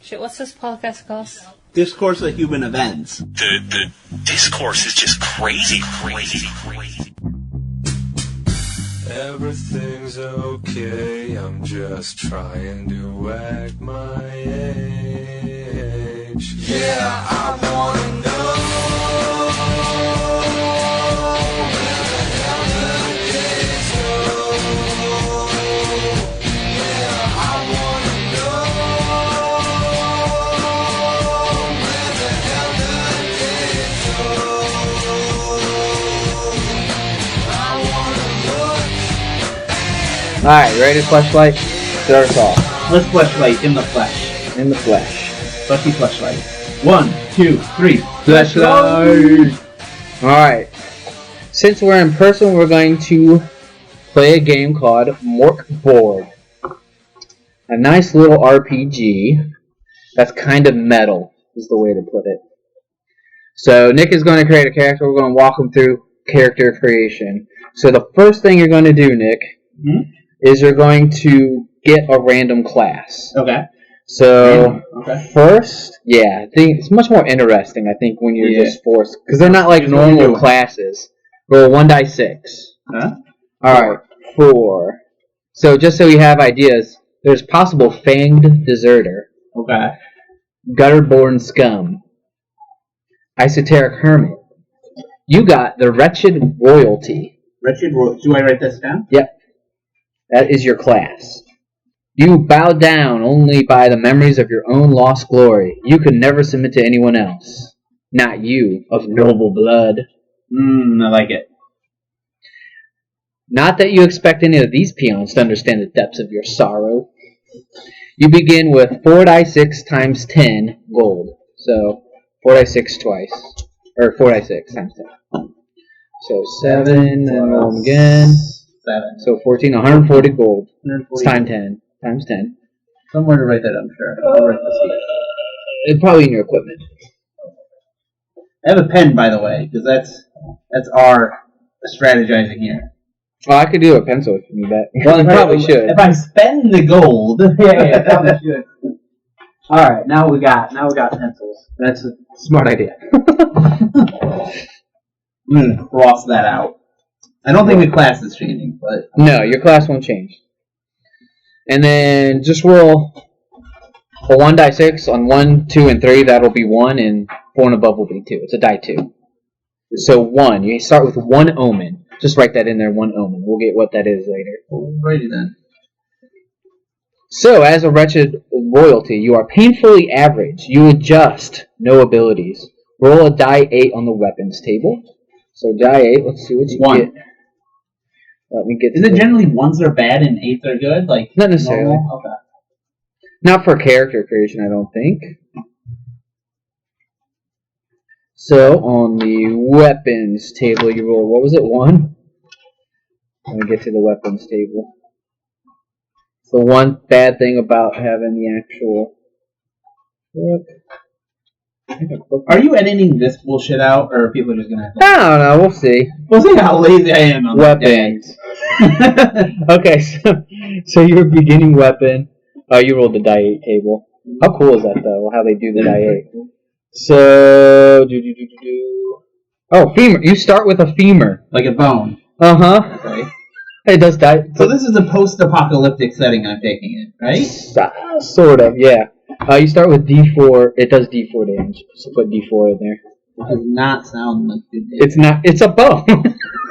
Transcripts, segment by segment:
Shit, what's this podcast called? Discourse of Human Events. The discourse is just crazy. Everything's okay, I'm just trying to act my age. Yeah, I wanna know where the hell the days go. Yeah, I wanna know where the hell the days go. I wanna look. Alright, ready to fleshlight? Start us off. Let's fleshlight in the flesh. In the flesh. Fleshy fleshlight. 1, 2, 3. Fleshlight! Alright. Since we're in person, we're going to play a game called Mork Borg. A nice little RPG that's kind of metal, is the way to put it. So, Nick is going to create a character. We're going to walk him through character creation. So, the first thing you're going to do, Nick, is you're going to get a random class. Okay. So, Okay. first, I think it's much more interesting, I think, when you're just forced. Because they're not like Here's what you normal do. classes. Roll 1d6. Huh? Alright, 4. So, just so you have ideas, there's possible Fanged Deserter, Okay. Gutterborn Scum, Esoteric Hermit. You got the Wretched Royalty. Wretched Royalty. Do I write this down? Yep. That is your class. You bow down only by the memories of your own lost glory. You could never submit to anyone else. Not you, of noble blood. I like it. Not that you expect any of these peons to understand the depths of your sorrow. You begin with 4d6 times 10 gold. So, 4d6 twice. Or 4d6 times 10. So, 7, then roll them again. 7. So, 14, 140 gold. It's 140. times 10. Times 10. Somewhere to write that, I'm sure. I'll write this here. It's probably in your equipment. I have a pen, by the way, because that's our strategizing here. Oh, I could do a pencil if you need that. Well, I probably should. If I spend the gold, yeah, probably should. All right, now we got pencils. That's a smart idea. I'm gonna cross that out. I don't think the class is changing, but No, your class won't change. And then just roll a 1d6 on 1, 2, and 3. That'll be 1, and 4 and above will be 2. It's a die 2. So 1. You start with 1 omen. Just write that in there, 1 omen. We'll get what that is later. alrighty then. So, as a wretched royalty, you are painfully average. You adjust. No abilities. Roll a die 8 on the weapons table. So die 8. Let's see what you 1. get. Let me get. Is it generally 1s are bad and 8s are good? Like Not necessarily. normal? Okay. Not for character creation, I don't think. So, on the weapons table, you roll, what was it, 1? Let me get to the weapons table. The one bad thing about having the actual book. Are you editing this bullshit out, or are people just gonna? I don't know, we'll see. We'll see how lazy I am on that day. Weapons. Okay, so your beginning weapon, you rolled the die 8 table. How cool is that, though, how they do the die 8? So, oh, femur. You start with a femur. Like a bone. Uh-huh. Okay. It does die. So this is a post-apocalyptic setting I'm taking it, right? Sort of, yeah. You start with D4. It does D4 damage. So put D4 in there. It does not sound like good damage. It's not. It's a bone.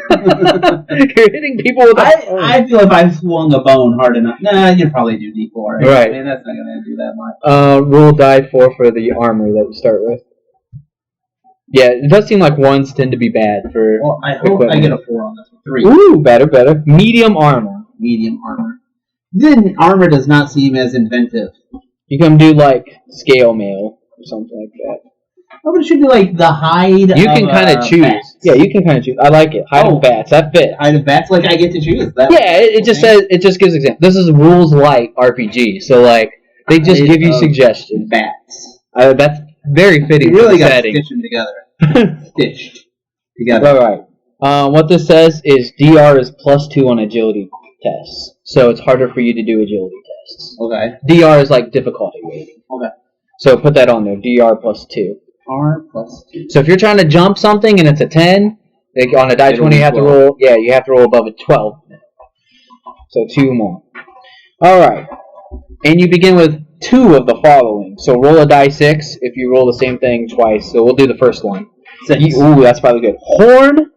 You're hitting people with a bone. I feel if I swung a bone hard enough, you'd probably do D4. Right. I mean, that's not going to do that much. Roll die 4 for the armor that you start with. Yeah, it does seem like 1s tend to be bad for. Well, I hope equipment. I get a 4 on this one. 3. Ooh, better. Medium armor. Medium armor. Then armor does not seem as inventive. You can do like scale mail or something like that. Oh, but it should be like the hide. You can kind of choose. Bats. Yeah, you can kind of choose. I like it. Hide of bats. That fits. Hide of bats, like I get to choose that. Yeah, it just says, it just gives examples. This is rules light RPG, so like they just Hide give you of suggestions. Bats. That's very fitting. You really for the got to setting. stitch them together. Stitched together. Right. What this says is DR is +2 on agility tests, so it's harder for you to do agility tests. Okay. DR is like difficulty rating. Okay. So put that on there. DR plus 2. R plus 2. So if you're trying to jump something and it's a 10, like on a die It'll 20 be you have to 12. roll. Yeah, you have to roll above a 12. So 2 more. All right, and you begin with 2 of the following. So roll a die 6 if you roll the same thing twice. So we'll do the first one. 6. Ooh, that's probably good. Horn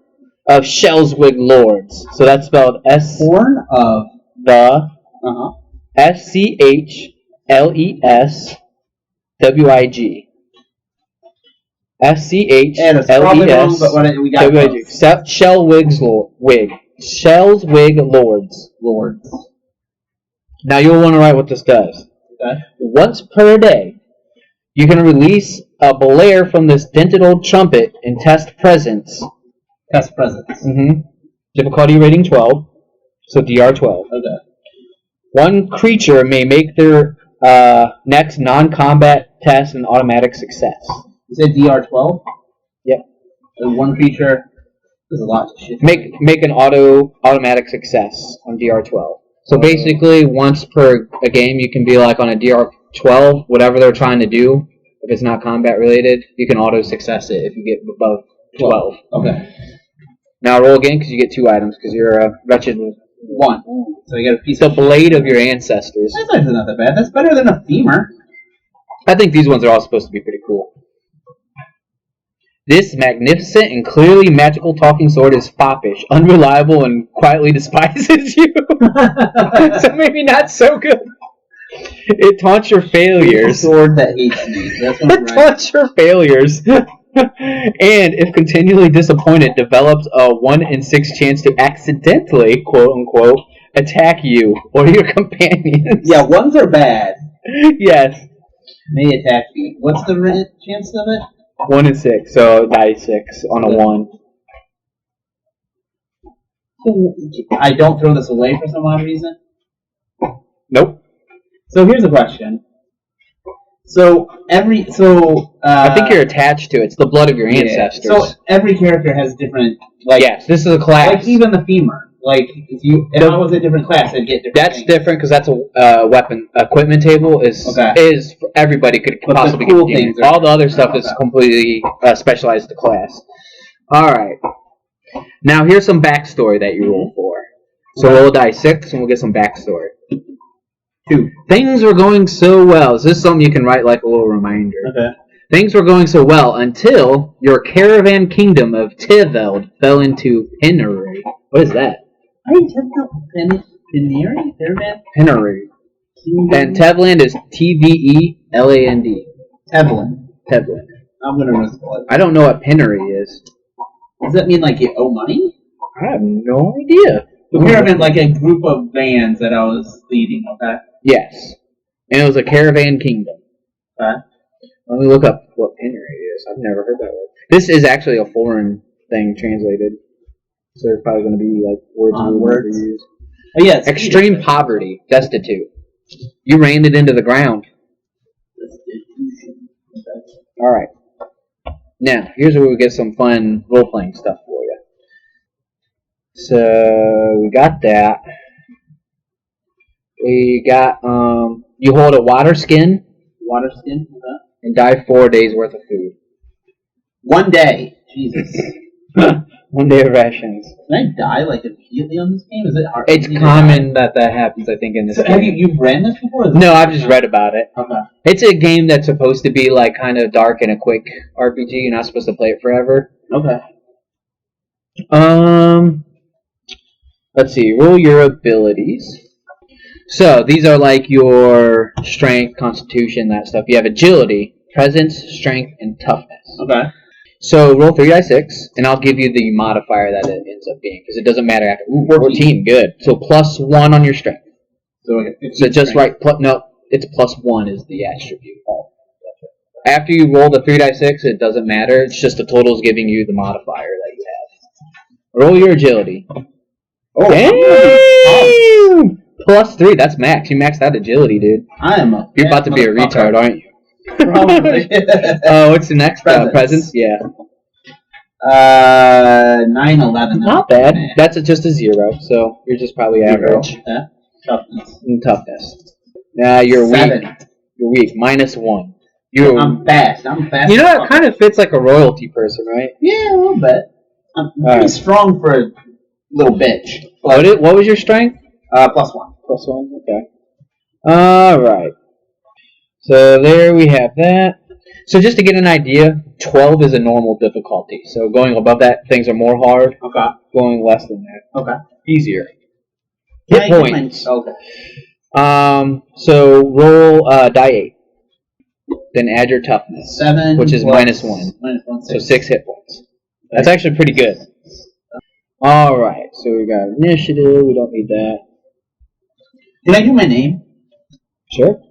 of Shellswig Lords. So that's spelled Horn of the SCHLESWIG. Yeah, that's probably wrong, but we got SCHLESWIG. Shellswig Lords. Lords. Now you'll want to write what this does. Okay. Once per day, you can release a blare from this dented old trumpet and test presence. Test presence. Difficulty rating 12, so DR 12. Okay. One creature may make their next non-combat test an automatic success. You said DR 12? Yep. So one creature. There's a lot to shit. Make an automatic success on DR 12. So basically, once per a game, you can be like on a DR 12, whatever they're trying to do. If it's not combat related, you can auto success it if you get above 12. Okay. Now roll again because you get 2 items because you're a wretched 1. So you got a piece the of blade of your ancestors. That's actually not that bad. That's better than a femur. I think these ones are all supposed to be pretty cool. This magnificent and clearly magical talking sword is foppish, unreliable, and quietly despises you. So maybe not so good. It taunts your failures. Sword that hates me. That's what I'm It taunts your failures. And if continually disappointed, develops a 1 in 6 chance to accidentally, quote unquote, attack you or your companions. Yeah, 1s are bad. Yes. May attack me. What's the chance of it? 1 in 6, so die 6 on a 1. I don't throw this away for some odd reason. Nope. So here's a question. I think you're attached to it. It's the blood of your ancestors. So every character has different, like, yes, this is a class. like even the femur. Like if I was a different class, I'd get different. That's things. different because that's a weapon equipment table is everybody could But possibly the cool get. things are All the other stuff is completely specialized to class. All right. Now here's some backstory that you roll for. So roll a die 6 and we'll get some backstory. 2. Things were going so well. Is this something you can write like a little reminder? Okay. Things were going so well until your caravan kingdom of Tiveld fell into penury. What is that? I didn't know Penury? Penury. And Tevland is Tveland. Tevlin. Tevland. I'm gonna misspell it. I don't know what penury is. Does that mean like you owe money? I have no idea. The caravan, like a group of vans that I was leading. Okay. Yes. And it was a caravan kingdom. Okay. Let me look up what penury is. I've never heard that word. This is actually a foreign thing translated. So there's probably going to be like words we would never use. Oh, yes. Extreme poverty, destitute. You ran it into the ground. All right. Now, here's where we get some fun role-playing stuff for you. So, we got that. We got, you hold a water skin. Water skin? Okay. And die 4 days worth of food. 1 day. Jesus. 1 day of rations. Can I die like immediately on this game? Is it hard? It's common that happens, I think, in this game. Have you've ran this before? No, I've just read about it. Okay. It's a game that's supposed to be like kind of dark and a quick RPG. You're not supposed to play it forever. Okay. Let's see. Roll your abilities. So these are like your strength, constitution, that stuff. You have agility, presence, strength, and toughness. Okay. So roll 3 die 6, and I'll give you the modifier that it ends up being, because it doesn't matter after. Ooh, 14, good. So +1 on your strength. So, okay, So just write, no, it's +1 is the attribute. After you roll the 3 die 6, it doesn't matter. It's just the total is giving you the modifier that you have. Roll your agility. Oh, Damn! +3, that's max. You maxed out agility, dude. I am a. You're about to be a retard, aren't you? Probably. What's the next? Presence? Yeah. 9, 11. Not bad. That's just a 0, so you're just probably average. Okay. Toughness. And toughness. Now you're 7. weak. You're weak. -1. I'm fast. I'm fast. You know, that kind of fits like a royalty person, right? Yeah, a little bit. I'm pretty strong for a little bitch. What was your strength? +1. +1. Okay. All right. So there we have that. So just to get an idea, 12 is a normal difficulty. So going above that, things are more hard. Okay. Going less than that, Okay. Easier. Can Hit points. Okay. So roll die 8. Then add your toughness. 7, which is -1. -1, So 6 hit points. That's actually pretty good. Alright, so we got initiative. We don't need that. Can I do my name? Sure.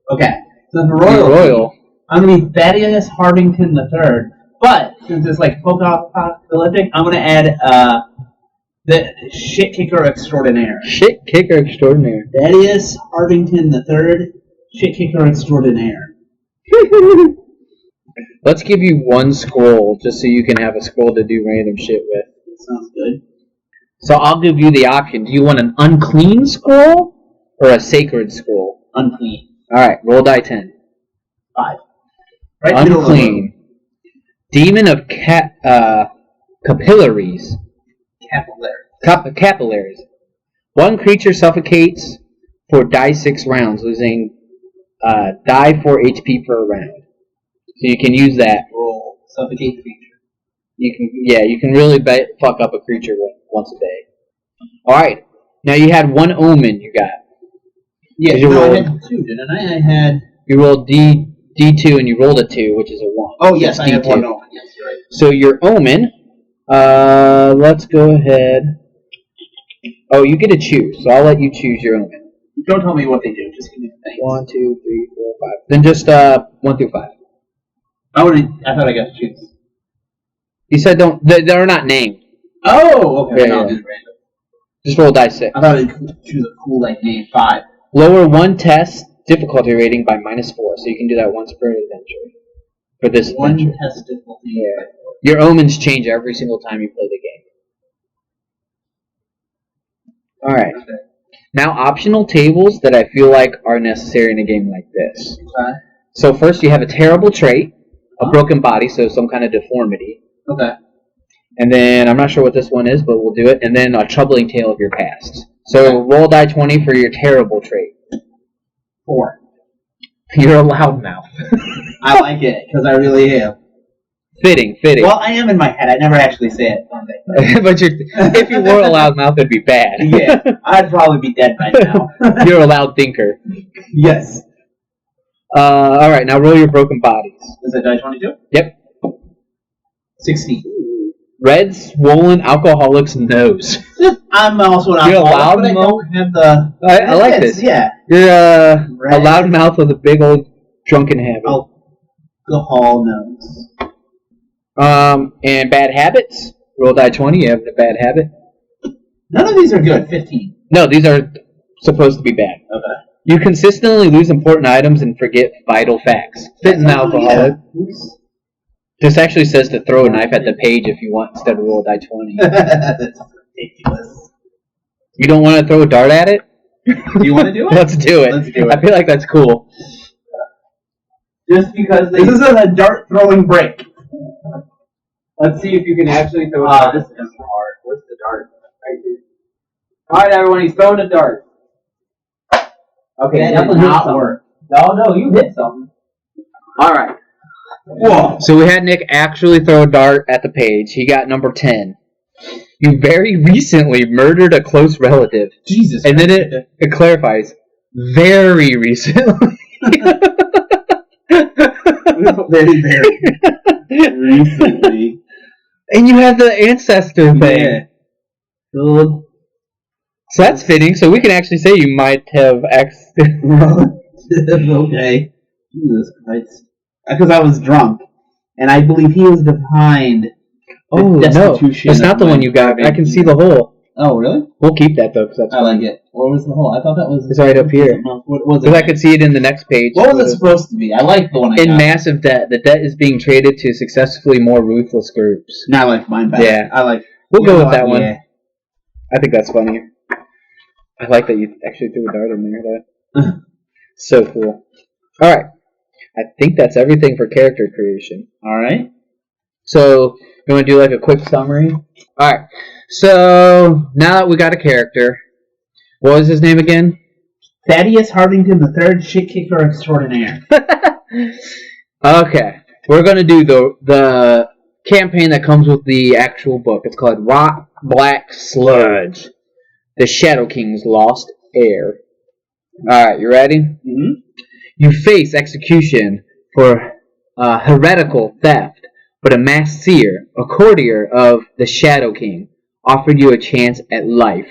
Okay. So for Royal. I'm going to be Thaddeus Hardington III. But since it's like post-apocalyptic, I'm going to add the shit kicker extraordinaire. Shit kicker extraordinaire. Thaddeus Hardington III, shit kicker extraordinaire. Let's give you one scroll just so you can have a scroll to do random shit with. That sounds good. So I'll give you the option. Do you want an unclean scroll or a sacred scroll? Unclean. Alright, roll die 10. 5. Right Unclean. Demon of capillaries. Capillaries. One creature suffocates for die 6 rounds, losing die 4 HP per round. So you can use that. Roll. Suffocate creature. You can really fuck up a creature once a day. Alright. Now you had one omen you got. Yeah, I had 2, didn't I? I had... You rolled D2 and you rolled a 2, which is a 1. Oh, yes, That's I had D2. 1 omen. Yes, you're right. So your omen, let's go ahead. Oh, you get to choose, so I'll let you choose your omen. Don't tell me what they do, just give me the thing. 1, 2, 3, 4, 5. Then just 1 through 5. I thought I got to choose. You said don't. They're not named. Oh, okay. Yeah, I'll yeah. do it random. Just roll die 6. I thought I'd choose a cool, like, name 5. Lower one test difficulty rating by -4, so you can do that once per adventure. For this One adventure. test difficulty. Yeah. Your omens change every single time you play the game. Alright. Okay. Now, optional tables that I feel like are necessary in a game like this. Okay. So first you have a terrible trait, a broken body, so some kind of deformity. Okay. And then, I'm not sure what this one is, but we'll do it. And then a troubling tale of your past. So roll die 20 for your terrible trait. 4. You're a loudmouth. I like it, because I really am. Fitting. Well, I am in my head. I never actually say it. But if you were a loudmouth, it'd be bad. Yeah, I'd probably be dead by now. You're a loud thinker. Yes. Alright, now roll your broken bodies. Is that die 22? Yep. 16. Red, swollen alcoholic's nose. I'm also an You're a alcoholic, but I loudmouth? don't have the... I like this. Yeah. You're a Red. loudmouth with a big old drunken habit. Alcohol nose. And bad habits. Roll die 20, you have a bad habit. None of these are good. 15. No, these are supposed to be bad. Okay. You consistently lose important items and forget vital facts. Fit an alcoholic. Yeah. This actually says to throw a knife at the page if you want instead of roll die 20. That's ridiculous. You don't want to throw a dart at it? Do you want to do it? Let's do it. Let's do it. I feel like that's cool. Just because this is a dart throwing break. Let's see if you can actually throw a dart. This is hard. Where's the dart? Right here. Alright, everyone, he's throwing a dart. Okay, That did not work. No, you hit something. Alright. Whoa. So we had Nick actually throw a dart at the page. He got number 10. You very recently murdered a close relative. Jesus. And then it clarifies. Very recently. Very recently. And you have the ancestor thing. Yeah. So that's fitting. So we can actually say you might have Okay. Jesus Christ. Because I was drunk, and I believe he was behind. Oh no, destitution it's not of the my one you got. I can see the hole. Oh really? We'll keep that though, because that's I like it. What was the hole? I thought that was. It's right up here. What was Because it? I could see it in the next page. What was it supposed to be? I like the one I In got. massive debt. The debt is being traded to successfully more ruthless groups. No, I like mine better. Yeah. I like. We'll go with that one. Yeah. I think that's funny. I like that you actually threw a dart in there. Though. So cool. Alright. I think that's everything for character creation. Alright. So, you want to do like a quick summary? Alright, so now that we got a character, what was his name again? Thaddeus Hardington III, shit kicker extraordinaire. Okay, we're going to do the campaign that comes with the actual book. It's called Rock Black Sludge, the Shadow King's Lost Heir. Alright, you ready? Mm-hmm. You face execution for heretical theft, but a masked seer, a courtier of the Shadow King, offered you a chance at life.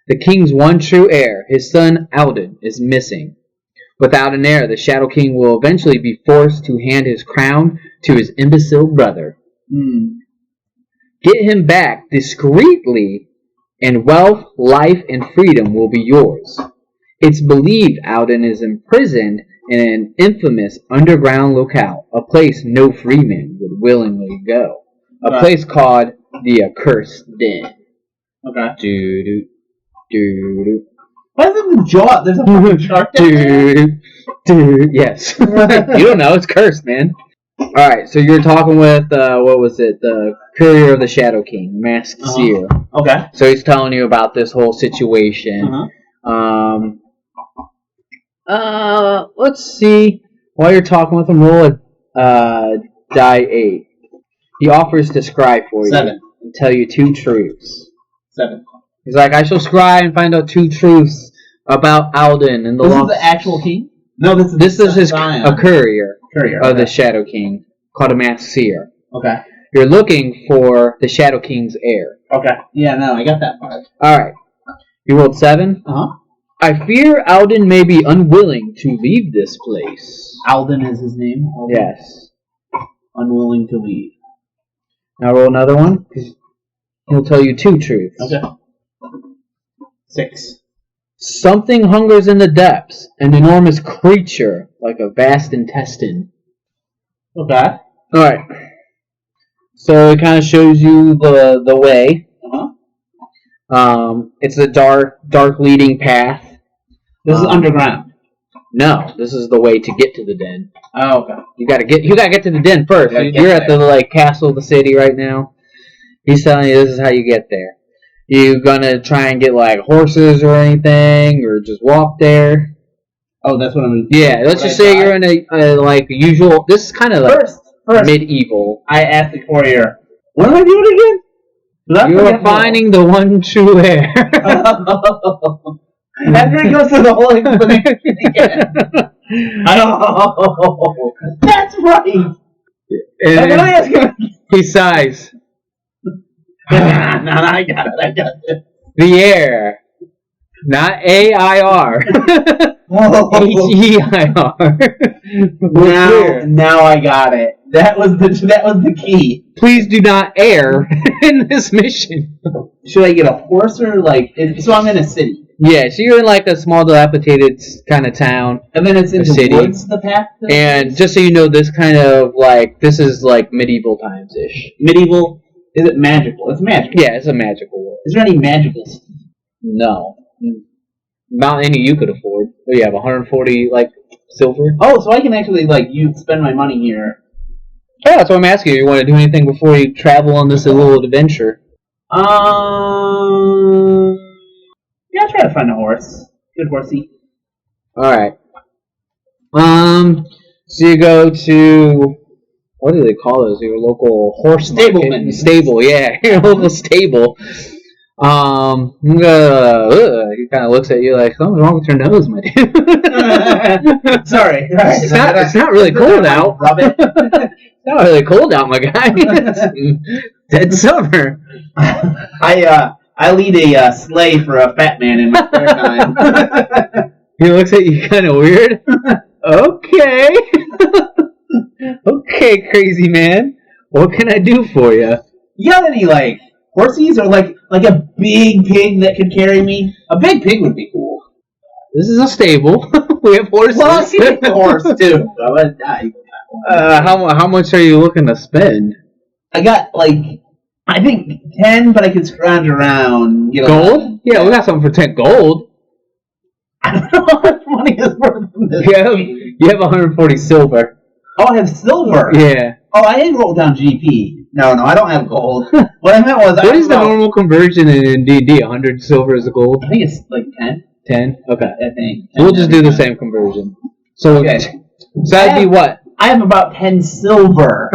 The king's one true heir, his son Alden, is missing. Without an heir, the Shadow King will eventually be forced to hand his crown to his imbecile brother. Get him back discreetly, and wealth, life, and freedom will be yours. It's believed Alden is imprisoned in an infamous underground locale, a place no freeman would willingly go. A place called the Accursed Den. Okay. Doo-doo, doo-doo. Why is it the jaw? There's a fucking shark there. Yes. You don't know, it's cursed, man. Alright, so you're talking with, what was it? The courier of the Shadow King, Masked Seer. Okay. So he's telling you about this whole situation. Let's see. While you're talking with him, roll a die 8. He offers to scry for you. 7. And tell you 2 truths. 7. He's like, I shall scry and find out 2 truths about Alden and the This lost... is the actual king? No, This is his a courier of okay. the Shadow King, called a Masked Seer. Okay. You're looking for the Shadow King's heir. Okay. Yeah, no, I got that part. Alright. You rolled 7? Uh-huh. I fear Alden may be unwilling to leave this place. Alden is his name? Alden. Yes. Unwilling to leave. Now roll another one. He'll tell you 2 truths. Okay. 6. Something hungers in the depths, an enormous creature, like a vast intestine. Okay. Alright. So it kind of shows you the way. Uh-huh. It's a dark leading path. This is underground. No, this is the way to get to the den. Oh, okay. You gotta get to the den first. You're You're at the castle of the city right now. He's telling you this is how you get there. You gonna try and get horses or anything, or just walk there? Oh, that's what I'm gonna do. Yeah, let's just say you're in a usual. This is kind of like First, medieval. I asked the courier, what am I doing again? You are finding the one true heir. After he goes through the whole explanation again. Oh, that's right. And then I ask him. He sighs. No, I got it. The heir. Not A-I-R. H-E-I-R. Now I got it. That was the key. Please do not err in this mission. Should I get a horse or so I'm in a city? Yeah, so you're in a small dilapidated kind of town. And then it's in the city. woods, the path? And just so you know, this kind of this is medieval times-ish. Medieval? Is it magical? It's magical. Yeah, it's a magical world. Is there any magical stuff? No. Not any you could afford. What do you have, 140, silver? Oh, so I can actually, you spend my money here. Yeah, that's what I'm asking you. You want to do anything before you travel on this little adventure? Yeah, I'll try to find a horse. Good horsey. Alright. So you go to... What do they call those? Your local horse Stableman. Stable, yeah. Your local stable. He kind of looks at you like, something's wrong with your nose, my dude. Sorry. It's not really cold out. Rub it. It's not really cold out, my guy. It's dead summer. I lead a sleigh for a fat man in my spare time. He looks at you kind of weird. Okay. Okay, crazy man. What can I do for you? You got any, horsies or, a big pig that could carry me? A big pig would be cool. This is a stable. We have horses. Well, I need a horse, too. How much are you looking to spend? I got, I think 10, but I could scrounge around. Gold? Yeah, we got something for 10 gold. I don't know how much money is worth in this game. You have 140 silver. Oh, I have silver. Yeah. Oh, I didn't roll down GP. No, I don't have gold. What I meant was... What is the normal conversion in D&D? 100 silver is the gold? I think it's like 10. 10? Okay. I think. We'll just do the same conversion. So, Okay. so that'd be what? I have about 10 silver.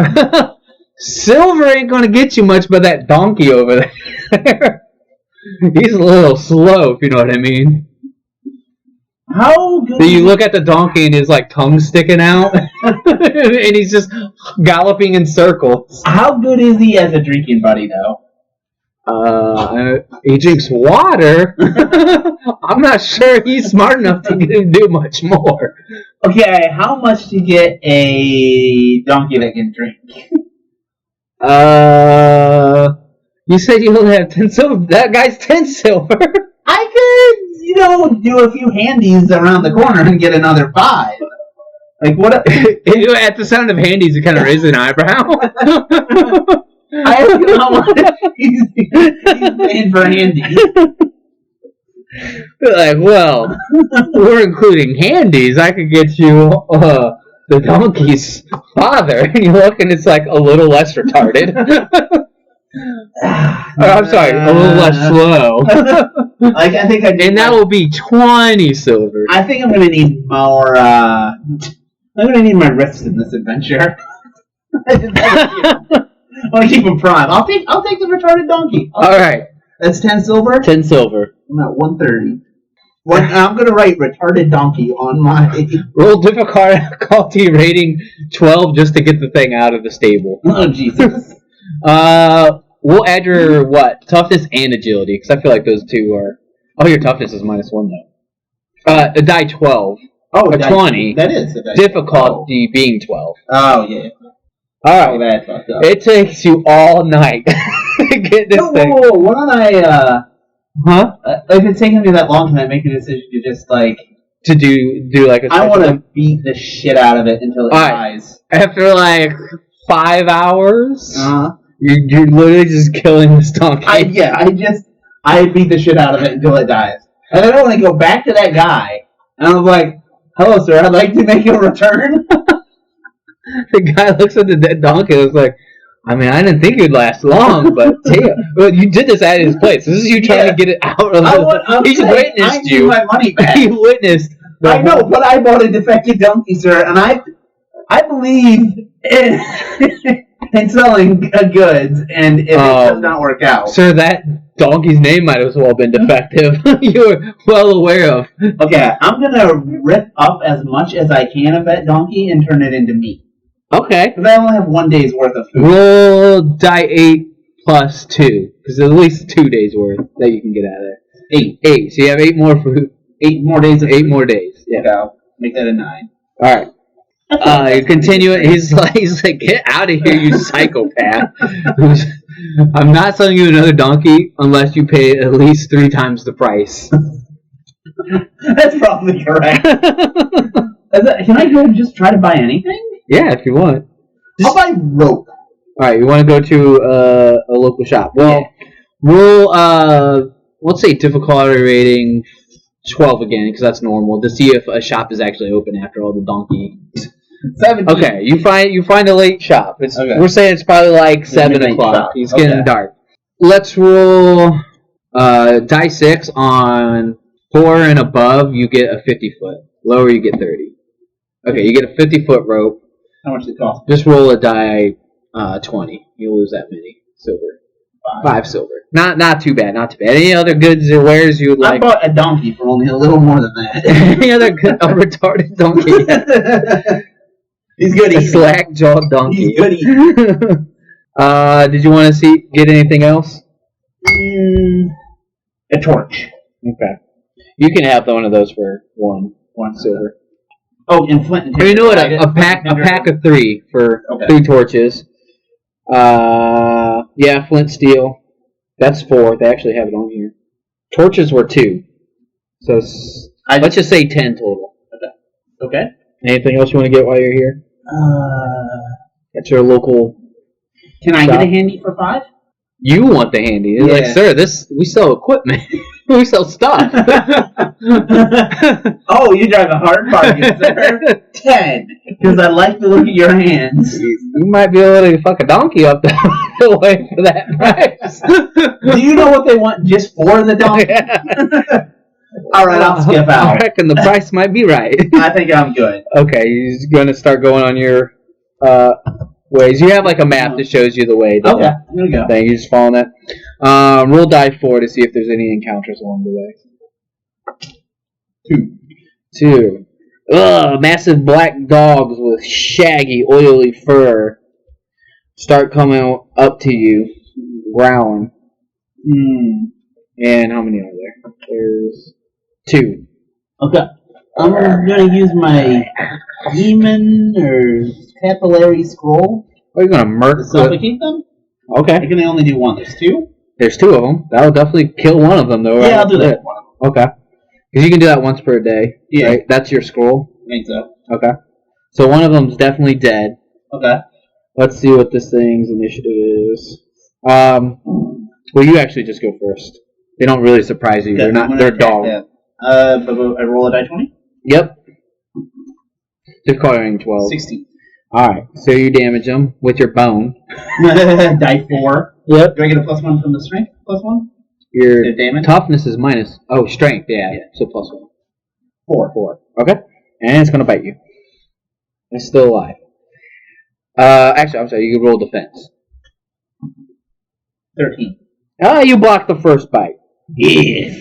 Silver ain't gonna get you much but that donkey over there. He's a little slow, if you know what I mean. How good... So you look at the donkey and his like tongue sticking out, and he's just galloping in circles. How good is he as a drinking buddy, though? He drinks water. I'm not sure he's smart enough to do much more. Okay, how much to get a donkey that can drink? You said you only have 10 silver. That guy's 10 silver. I could, do a few handies around the corner and get another 5. Like, what? At the sound of handies, it kind of raises an eyebrow. I asked you how much he's paying for handies. Like, well, we're including handies. I could get you the donkey's father. And you look, and it's like a little less retarded. I'm sorry, a little less slow. Like, I think and that will be 20 silver. I think I'm gonna need more. I'm gonna need my risks in this adventure. I want to keep him prime. I'll take the retarded donkey. All right, that's 10 silver. 10 silver. I'm at 130. I'm gonna write retarded donkey on my roll difficulty rating 12 just to get the thing out of the stable. Oh Jesus. We'll add your toughness and agility because I feel like those two are. Oh, your toughness is -1 though. A die 12. Oh, a 20. That is a die difficulty being 12. Oh yeah. All right. That's fucked up. It takes you all night to get this thing. Whoa. Why don't I? If it's taking me that long, can I make a decision to just like to do like a? I want to beat the shit out of it until it dies. After like 5 hours. You're literally just killing this donkey. I beat the shit out of it until it dies. And then I want to go back to that guy, and I'm like, hello, sir, I'd like to make a return. The guy looks at the dead donkey and is like, I mean, I didn't think you'd last long, but damn. Well, you did this at his place. This is you trying to get it out of the... He witnessed you. I need my money back. He witnessed... I know, but I bought a defective donkey, sir, and I believe in selling goods, and if it does not work out... Sir, that donkey's name might as well have been defective. You were well aware of. Okay, I'm going to rip up as much as I can of that donkey and turn it into meat. Okay. Because I only have 1 day's worth of food. Roll die 8 plus 2. Because there's at least 2 days worth that you can get out of there. 8. So you have 8 more food. 8 more days of food. 8 more days. Yeah. Okay, I'll make that a 9. Alright. You continue it. He's like, get out of here, you psychopath. I'm not selling you another donkey unless you pay at least 3 times the price. That's probably correct. Can I go and just try to buy anything? Yeah, if you want. I'll buy rope. Alright, you want to go to a local shop. Well, roll, let's say difficulty rating 12 again, because that's normal, to see if a shop is actually open after all the donkey. 17. Okay, you find a late shop. Okay. We're saying it's probably like 7 o'clock. Shop. It's getting dark. Let's roll die 6 on 4 and above, you get a 50-foot. Lower, you get 30. Okay, you get a 50-foot rope. How much does it cost? Just roll a die 20. You'll lose that many silver. 5 silver. Not too bad. Not too bad. Any other goods or wares you would like? I bought a donkey for only a little more than that. Any other a retarded donkey? He's good eating. A slack-jawed donkey. He's good eating. Did you want to get anything else? A torch. Okay. You can have one of those for 1 silver. Oh, and flint and tinder. You know what? A pack of 3 for 3 torches. Yeah, flint steel. That's 4. They actually have it on here. Torches were 2. So let's just say 10 total. Okay. Anything else you want to get while you're here? At your local. Can I get a handy for 5? You want the handy? It's like, sir, we sell equipment. We sell stuff. Oh, you drive a hard bargain, sir. 10. Because I like to look at your hands. You might be able to fuck a donkey up the way for that price. Do you know what they want just for the donkey? Yeah. Alright, I'll skip I out. reckon the price might be right. I think I'm good. Okay, you're going to start going on your ways. You have like a map that shows you the way. Okay, I'm going to go. Thing. You just following that. Roll die 4 to see if there's any encounters along the way. 2. Ugh, massive black dogs with shaggy, oily fur start coming up to you, growling. And how many are there? There's 2. Okay. I'm going to use my demon or capillary scroll Are you going to murk to suffocate them. Okay. I can only do 1. There's 2? There's 2 of them. That'll definitely kill one of them, though. Yeah, right? I'll do that. Okay. Because you can do that once per day. Yeah. Right? That's your scroll. I think so. Okay. So one of them's definitely dead. Okay. Let's see what this thing's initiative is. Well, you actually just go first. They don't really surprise you. Okay, They're dogs. I roll a die 20? Yep. Difficulty rating 12. 16. Alright, so you damage them with your bone. Die 4. Yep. Do I get a +1 from the strength? +1? Your The damage? toughness is minus. Oh, strength, yeah. So +1. 4. Okay. And it's going to bite you. It's still alive. Actually, I'm sorry, you can roll defense. 13. You blocked the first bite. Yes.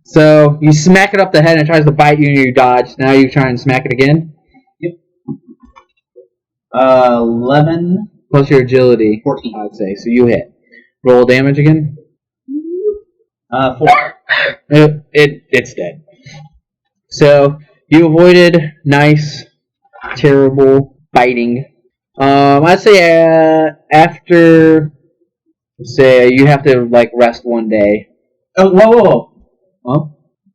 So you smack it up the head and it tries to bite you and you dodge. Now you try and smack it again. Yep. 11. Plus your agility. 14. I'd say. So you hit. Roll damage again. 4. It's dead. So you avoided nice, terrible biting. I'd say after, say you have to like rest one day. Oh, whoa. Huh?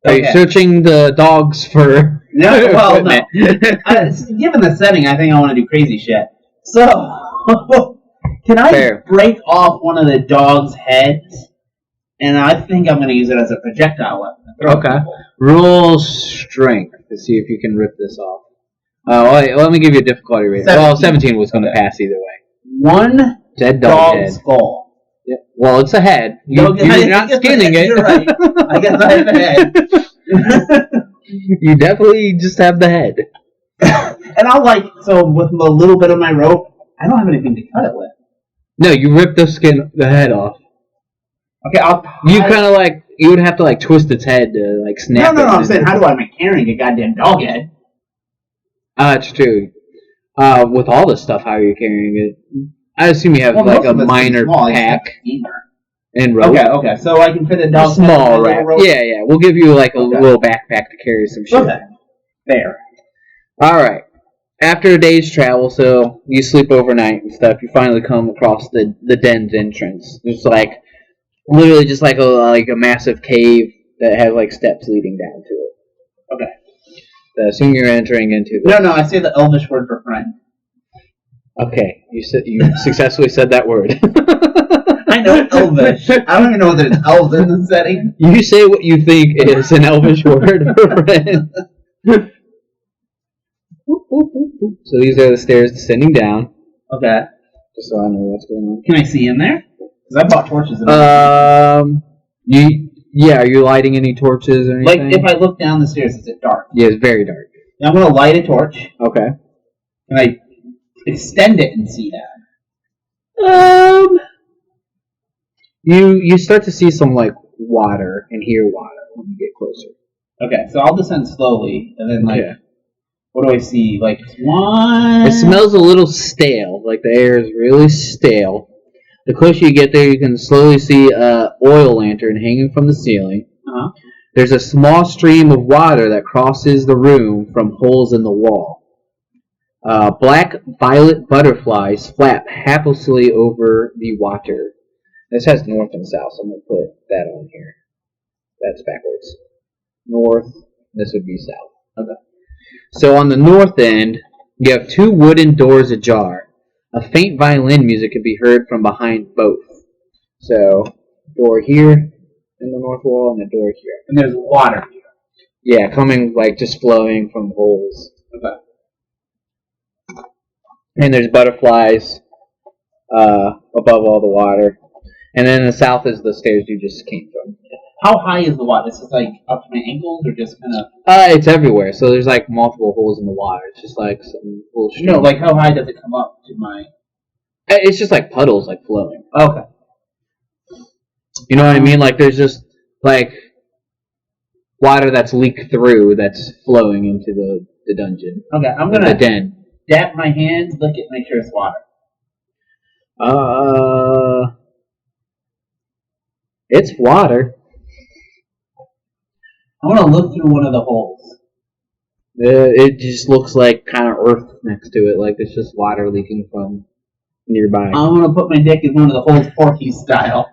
Are Okay. you searching the dogs for? No, well, no. equipment? Given the setting, I think I want to do crazy shit. So, can I Fair. break off one of the dog's heads? And I think I'm going to use it as a projectile weapon. Okay. Roll strength to see if you can rip this off. Let me give you a difficulty rating. 17. Well, 17 was going to pass either way. One Dead dog dog head. skull. Yeah. Well, it's a head. You're not I guess skinning it. You're right. I guess I have a head. You definitely just have the head. And I'll with a little bit of my rope, I don't have anything to cut it with. No, you rip the head off. Okay, You kind of you would have to twist its head to snap it. No, I'm saying, how do I am I carrying a goddamn dog head? That's true. With all this stuff, how are you carrying it? I assume you have most a of it's minor small, pack femur. and rope. Okay, so I can fit a dog head Small in a wrap. rope? Yeah. We'll give you a little backpack to carry some shit. Okay, there. Alright. After a day's travel, so you sleep overnight and stuff, you finally come across the den's entrance. It's literally just a massive cave that has steps leading down to it. Okay. So assume you're entering into this. No, I say the Elvish word for friend. Okay, you successfully said that word. I know Elvish. I don't even know that it's elves in the setting. You say what you think is an Elvish word for friend. So these are the stairs descending down. Okay. Just so I know what's going on. Can I see in there? Because I bought torches in there. Are you lighting any torches or anything? If I look down the stairs, is it dark? Yeah, it's very dark. Now I'm going to light a torch. Okay. Can I extend it and see that? You start to see some water and hear water when you get closer. Okay, so I'll descend slowly, and then Yeah. what do I see? One. It smells a little stale. The air is really stale. The closer you get there, you can slowly see a oil lantern hanging from the ceiling. Uh-huh. There's a small stream of water that crosses the room from holes in the wall. Black violet butterflies flap happily over the water. This has north and south, so I'm going to put that on here. That's backwards. North, this would be south. Okay. So on the north end, you have 2 wooden doors ajar. A faint violin music can be heard from behind both. So, door here, in the north wall and a door here. And there's water here. Yeah, coming like just flowing from holes. Okay. And there's butterflies above all the water. And then in the south is the stairs you just came from. How high is the water? Is it like up to my ankles or just kind of? It's everywhere. So there's like multiple holes in the water. It's just like some little stream. No, like how high does it come up to my? It's just like puddles like flowing. Okay. You know what I mean? Like there's just like water that's leaked through that's flowing into the dungeon. Okay, I'm gonna the den. dap my hands, look at, make sure it's water. It's water. I want to look through one of the holes. It just looks like kind of earth next to it, like it's just water leaking from nearby. I'm gonna put my dick in one of the holes, Porky style.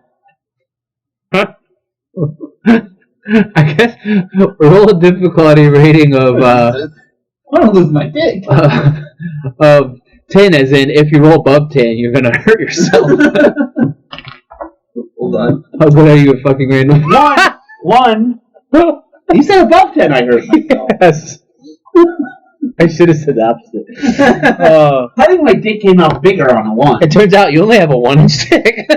I guess roll a difficulty rating of I'm gonna lose my dick. of 10, as in if you roll above 10, you're gonna hurt yourself. Hold on. How good are you at fucking random? One. You said above 10. I heard myself. Yes. I should have said the opposite. I think my dick came out bigger on a 1. It turns out you only have a 1-inch dick.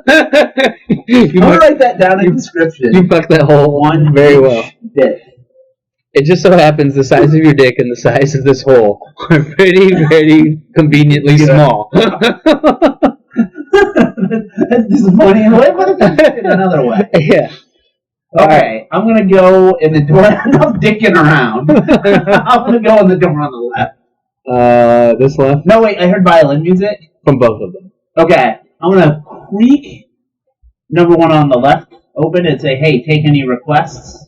I'm gonna write that down in the description. You fucked that hole One very well. Dick. It just so happens the size of your dick and the size of this hole are pretty, very conveniently small. That's disappointing in a way, but it's in another way. Yeah. Okay, I'm gonna go in the door. I'm not dicking around. I'm gonna go in the door on the left. This left? No, wait, I heard violin music. From both of them. Okay, I'm gonna creak number 1 on the left open and say, hey, take any requests.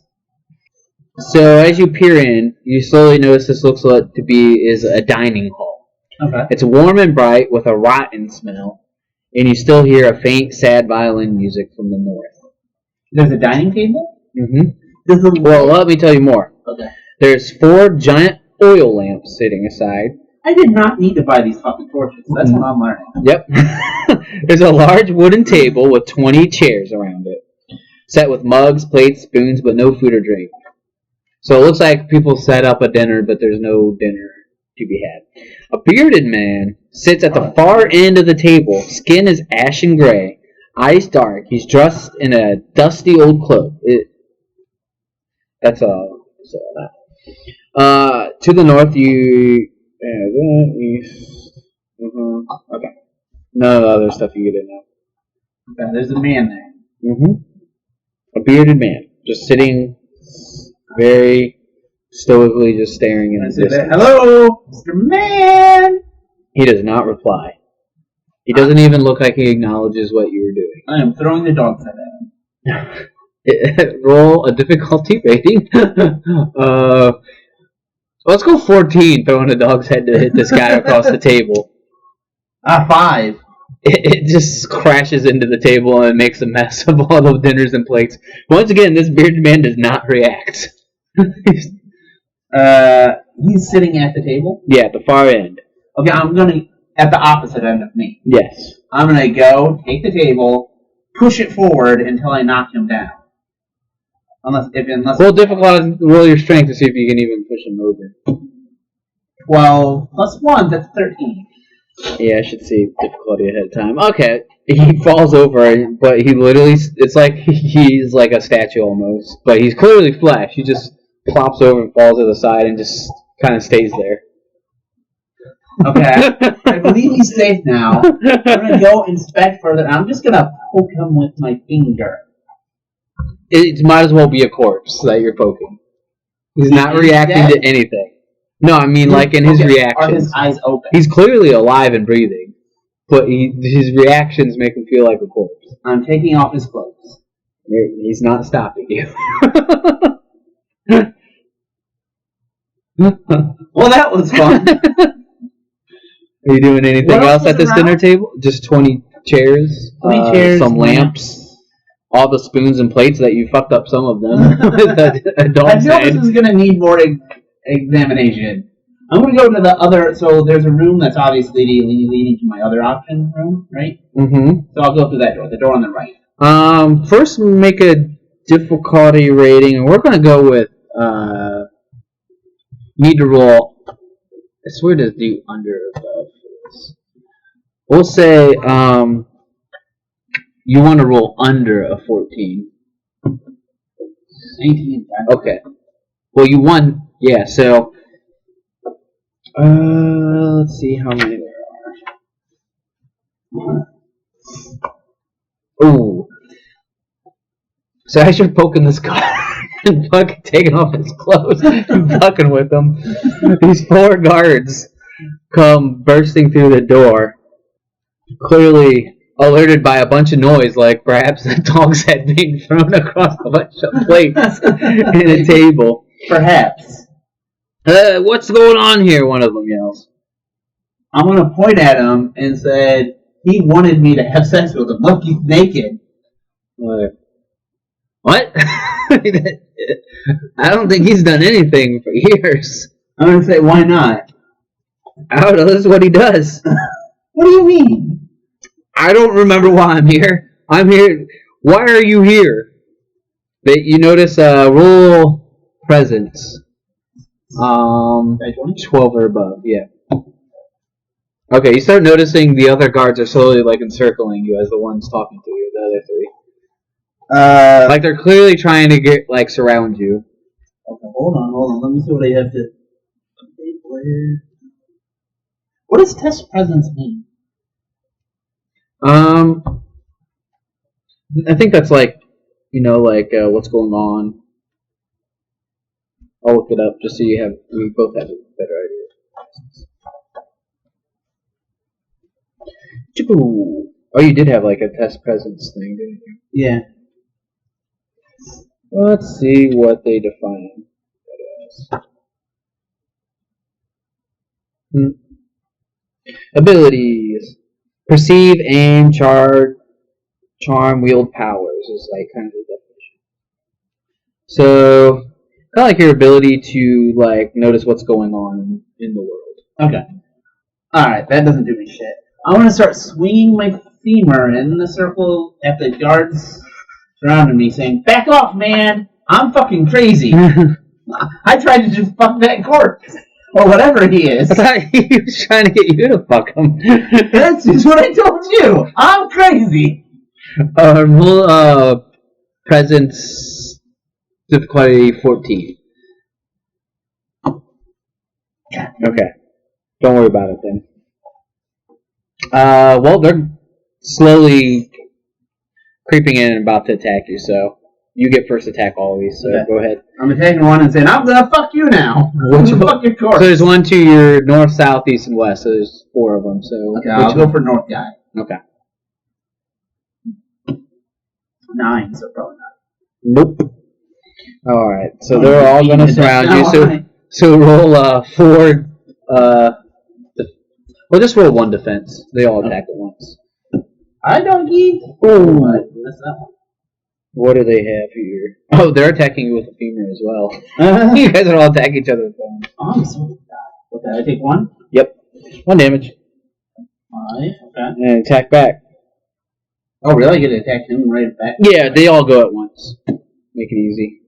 So as you peer in, you slowly notice this looks like to be is a dining hall. Okay. It's warm and bright with a rotten smell, and you still hear a faint, sad violin music from the north. There's a dining table? Mm-hmm. Well, let me tell you more. Okay. There's 4 giant oil lamps sitting aside. I did not need to buy these fucking torches. That's what I'm learning. Yep. There's a large wooden table with 20 chairs around it, set with mugs, plates, spoons, but no food or drink. So it looks like people set up a dinner, but there's no dinner to be had. A bearded man sits at the far end of the table. Skin is ashen gray, eyes dark. He's dressed in a dusty old cloak. That's all. To the north, east. Okay. None of the other stuff you get in now. Okay, there's a man there. A bearded man, just sitting very stoically, just staring in the distance. Hello, Mr. Man! He does not reply. He doesn't even look like he acknowledges what you were doing. I am throwing the dog set at him. Roll a difficulty rating. Let's go 14, throwing a dog's head to hit this guy across the table. 5. It just crashes into the table and makes a mess of all the dinners and plates. Once again, this bearded man does not react. He's sitting at the table? Yeah, at the far end. Okay, I'm gonna, at the opposite end of me. Yes. I'm gonna go, take the table, push it forward until I knock him down. Unless Roll difficult, roll your strength to see if you can even push him over. 12 plus 1, that's 13. Yeah, I should see difficulty ahead of time. Okay, he falls over, but he literally, it's like he's like a statue almost. But he's clearly flesh. He just plops over and falls to the side and just kind of stays there. Okay, I believe he's safe now. I'm gonna go inspect further. I'm just gonna poke him with my finger. It might as well be a corpse that you're poking. He's not reacting to anything. No, I mean like in his reactions. Are his eyes open? He's clearly alive and breathing, but his reactions make him feel like a corpse. I'm taking off his clothes. He's not stopping you. Well, that was fun. Are you doing anything else at this dinner table? Just 20 chairs, 20 chairs, some lamps, all the spoons and plates that you fucked up some of them. I know this is going to need more examination. I'm going to go to the other, so there's a room that's obviously leading to my other option room, right? Mm-hmm. So I'll go through that door, the door on the right. First make a difficulty rating, and we're gonna go with need to roll. I swear to do under or above for this. We'll say you want to roll under a 14. 18. Okay. Well, you won. Yeah. So let's see how many there are. Ooh. So as you're poking this guy and fucking taking off his clothes and fucking with him, these 4 guards come bursting through the door, clearly alerted by a bunch of noise, like perhaps a dog's head being thrown across a bunch of plates and a table. Perhaps. What's going on here? One of them yells. I'm going to point at him and said, he wanted me to have sex with him. Look, he's naked. What? I don't think he's done anything for years. I'm going to say, why not? I don't know, this is what he does. What do you mean? I don't remember why I'm here. I'm here. Why are you here? But you notice roll presence. 12 or above, yeah. Okay, you start noticing the other guards are slowly like encircling you as the one's talking to you, the other 3. Like they're clearly trying to get like surround you. Okay, hold on. Let me see what I have to. What does test presence mean? I think that's like, what's going on. I'll look it up just so we both have a better idea. Oh, you did have like a test presence thing, didn't you? Yeah. Let's see what they define that as. Abilities. Perceive, aim, charm, wield powers is like kind of the definition. So, kind of like your ability to like notice what's going on in the world. Okay. Alright, that doesn't do me shit. I want to start swinging my femur in the circle at the guards surrounding me, saying, "Back off, man! I'm fucking crazy. I tried to just fuck that corpse." Or whatever he is. I thought he was trying to get you to fuck him. That's just what I told you. I'm crazy. Presence difficulty 14. Okay. Don't worry about it then. Well, they're slowly creeping in and about to attack you, so you get first attack always, so go ahead. I'm attacking one and saying, "I'm gonna fuck you now." Fuck your corpse. So there's 1 to your north, south, east, and west, so there's 4 of them. So okay, I'll go for north guy. Okay. 9, so probably not. Nope. Alright, so they're all gonna surround you, so roll 4, well, just roll 1 defense. They all attack at once. Hi, donkey! Oh, I missed that one. What do they have here? Oh, they're attacking you with a femur as well. You guys are all attacking each other with bones. Oh, I'm so bad. Okay, I take 1? Yep. 1 damage. 5, okay. And attack back. Oh, really? I get to attack him right back? Yeah, they all go at once. Make it easy.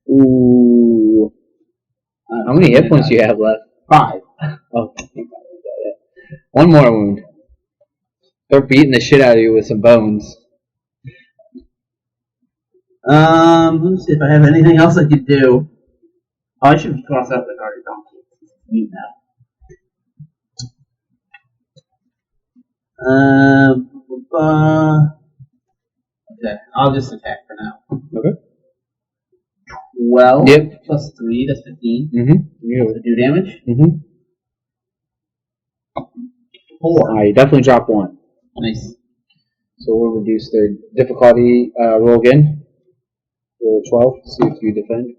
Ooh. How many hit points do you have left? 5. Oh, 1 more wound. They're beating the shit out of you with some bones. Let me see if I have anything else I could do. Oh, I should cross out the guard donkey. Mute now. Okay, I'll just attack for now. Okay. 12 yep. plus 3, that's 15. Mm-hmm. To do damage? Mm-hmm. 4. You definitely drop 1. Nice. So we'll reduce their difficulty. Roll again. Roll 12. See if you defend.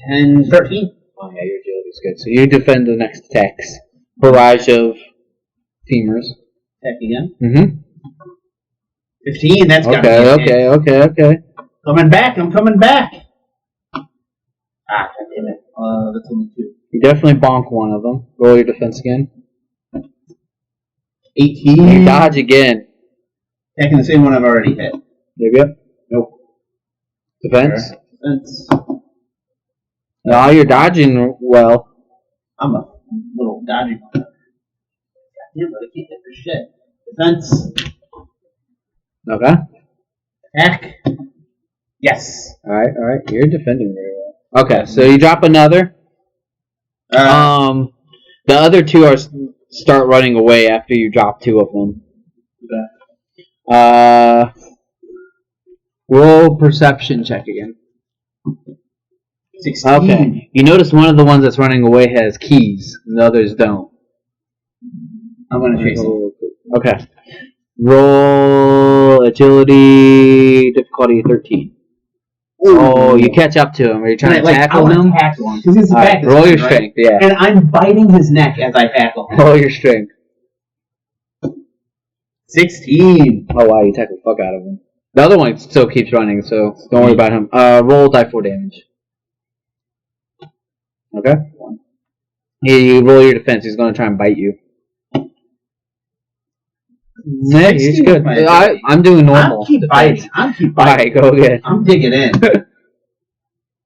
10, 13. Oh yeah, your agility's good. So you defend the next attacks. Barrage of femurs. Attack again. Mm-hmm. 15, that's got to be Okay. Coming back, I'm coming back. God damn it. That's only 2. You definitely bonk one of them. Roll your defense again. 18. You dodge again. Attacking the same one I've already hit. Maybe up. Nope. Defense. Defense. No, you're dodging well. I'm a little dodgy. Goddamn, but I can't hit for shit. Defense. Okay. Attack. Yes. Alright. You're defending very well. Okay, so you drop another. The other two start running away after you drop two of them. Okay. Roll perception check again. 16. Okay. You notice one of the ones that's running away has keys, and the others don't. I'm gonna chase him. Okay. Roll agility difficulty 13. Ooh. Oh, you catch up to him. Are you trying to tackle him? Tackle him. 'Cause his All back right, is roll your right? strength, yeah. And I'm biting his neck as I tackle him. Roll your strength. 16. Oh wow, you tackle the fuck out of him. The other one still keeps running, so don't worry about him. Roll die 4 damage. Okay? You roll your defense, he's gonna try and bite you. Yeah, he's good. I'm doing normal. I'll keep defense. biting. Alright, go again. I'm digging in.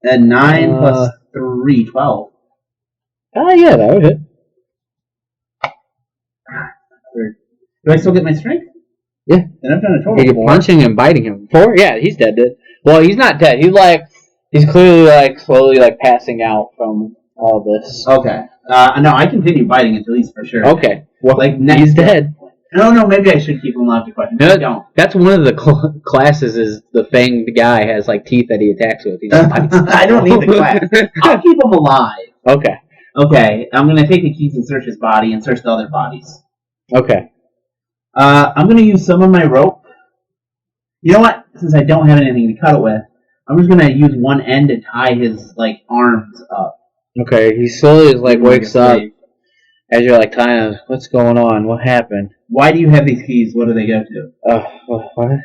And 9 plus 3, 12. Yeah, that would hit. Do I still get my strength? Yeah. Then I've done a total You're of 4. punching and biting him. 4? Yeah, he's dead. Well, he's not dead. He's clearly slowly passing out from all this. Okay. No, I continue biting until he's for sure. Okay. Well, he's dead. No, maybe I should keep him alive to question. I don't. That's one of the classes is the fanged guy has teeth that he attacks with. He just bites. I don't need the class. I'll keep him alive. Okay. Okay, I'm going to take the keys and search his body and search the other bodies. Okay. I'm going to use some of my rope. You know what? Since I don't have anything to cut it with, I'm just going to use one end to tie his, arms up. Okay, he slowly wakes up as you're tying him. What's going on? What happened? Why do you have these keys? What do they go to? What?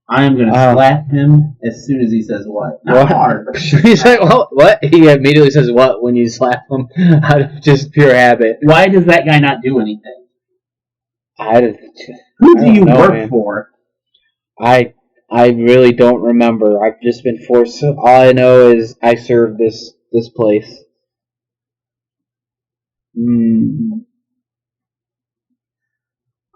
I am going to slap him as soon as he says what. Not hard, but he's like, what? He immediately says what when you slap him out of just pure habit. Why does that guy not do anything? Who do you work for? I really don't remember. I've just been forced. All I know is I serve this place.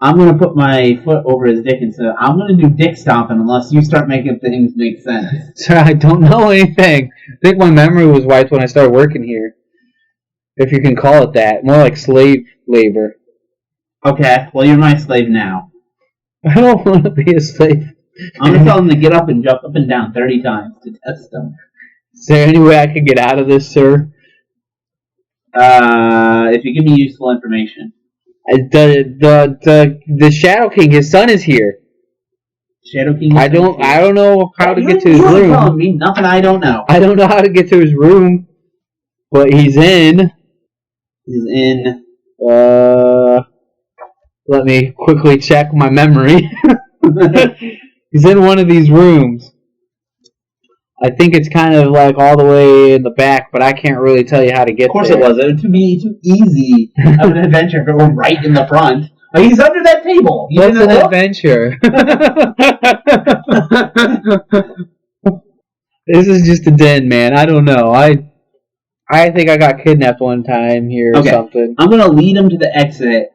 I'm going to put my foot over his dick and say, I'm going to do dick stomping unless you start making things make sense. Sir, I don't know anything. I think my memory was wiped when I started working here. If you can call it that. More like slave labor. Okay, well, you're my slave now. I don't want to be a slave. I'm going to tell him to get up and jump up and down 30 times to test him. Is there any way I can get out of this, sir? If you give me useful information. The Shadow King, his son is here. Shadow King. I don't know how to get to his room. room. You're telling me nothing I don't know. I don't know how to get to his room, but he's in. He's in. Let me quickly check my memory. He's in one of these rooms. I think it's kind of all the way in the back, but I can't really tell you how to get there. Of course it was. It would be too easy of an adventure if it were right in the front. He's under that table. What's an adventure? This is just a den, man. I don't know. I think I got kidnapped one time here or something. I'm going to lead him to the exit,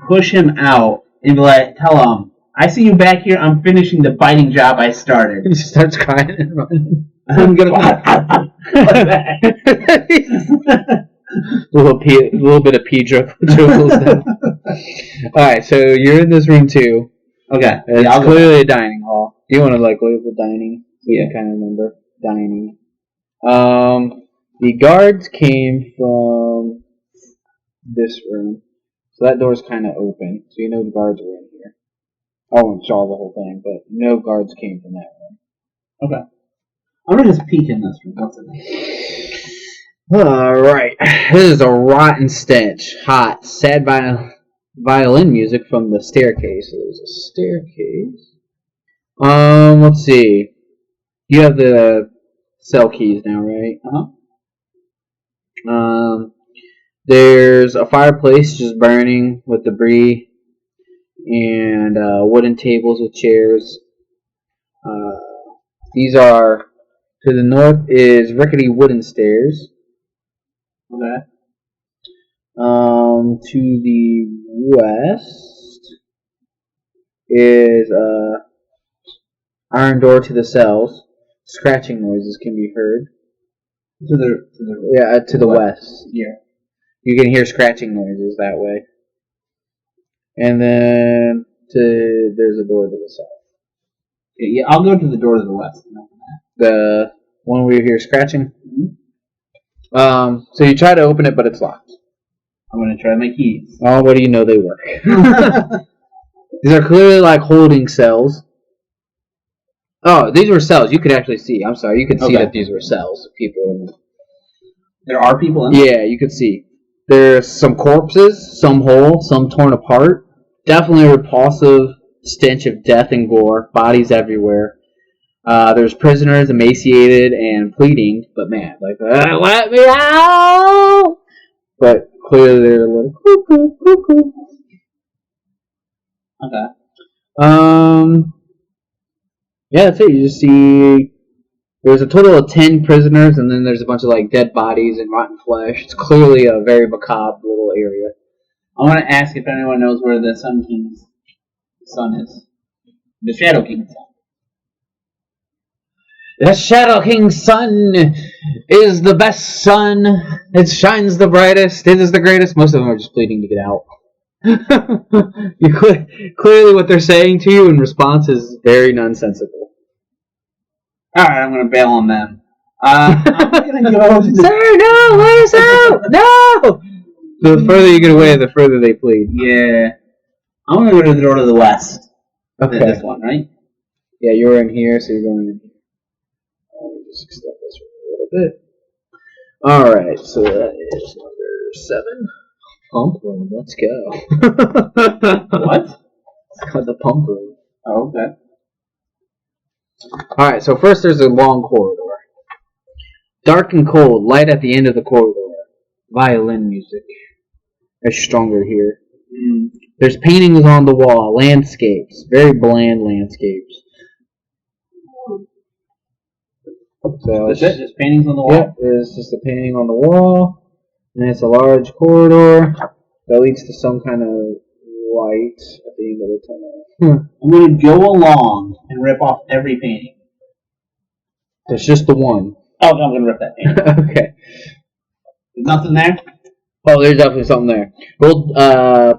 push him out, and tell him, I see you back here. I'm finishing the biting job I started. He starts crying and running. I'm going to... a little bit of pee dribbles down. Alright, so you're in this room too. Okay. It's clearly a dining hall. Do you want to label dining? So you kind of remember dining. The guards came from this room. So that door's kind of open. So you know the guards were in here. I won't show the whole thing, but no guards came from that room. Okay. I'm going to just peek in this room. What's in there? Alright. This is a rotten stench. Hot. Sad violin music from the staircase. So there's a staircase. Let's see. You have the cell keys now, right? There's a fireplace just burning with debris and wooden tables with chairs. These are, to the north is rickety wooden stairs. Okay. To the west is iron door to the cells. Scratching noises can be heard. To the west. Yeah. You can hear scratching noises that way. And then there's a door to the south. Okay, yeah, I'll go to the door to the west. The one where you hear scratching. Mm-hmm. So you try to open it, but it's locked. I'm gonna try my keys. Oh, what do you know? They work. These are clearly like holding cells. Oh, these were cells. You could actually see. I'm sorry. You could see that these were cells. People in them. There are people in Yeah, you could see. There's some corpses, some whole, some torn apart. Definitely a repulsive stench of death and gore. Bodies everywhere. There's prisoners emaciated and pleading, but man, like, let me out! But clearly they're a little cuckoo, cuckoo. Okay. Yeah, that's it. You just see there's a total of 10 prisoners, and then there's a bunch of like dead bodies and rotten flesh. It's clearly a very macabre little area. I want to ask if anyone knows where the Sun King's son is. The Shadow King's son. The Shadow King's sun is the best sun. It shines the brightest. It is the greatest. Most of them are just pleading to get out. Clearly what they're saying to you in response is very nonsensical. Alright, I'm gonna bail on them. I'm gonna go to the... Sir, no, let us out! No! The further you get away, the further they plead. Yeah. I'm gonna go to the door to the west. Okay. This one, right? Yeah, you're in here, so you're going in here. Let me just extend this a little bit. Alright, so that is number 7. Pump room, let's go. What? It's called the pump room. Oh, okay. Alright, so first there's a long corridor. Dark and cold, light at the end of the corridor. Violin music. It's stronger here. There's paintings on the wall, landscapes, very bland landscapes. So That's it? Just paintings on the wall? Yep, there's just a painting on the wall. And it's a large corridor that leads to some kind of light at the end of the tunnel. I'm going to go along and rip off every painting. There's just the one. Oh, I'm going to rip that painting. Okay. There's nothing there? Oh, there's definitely something there. Roll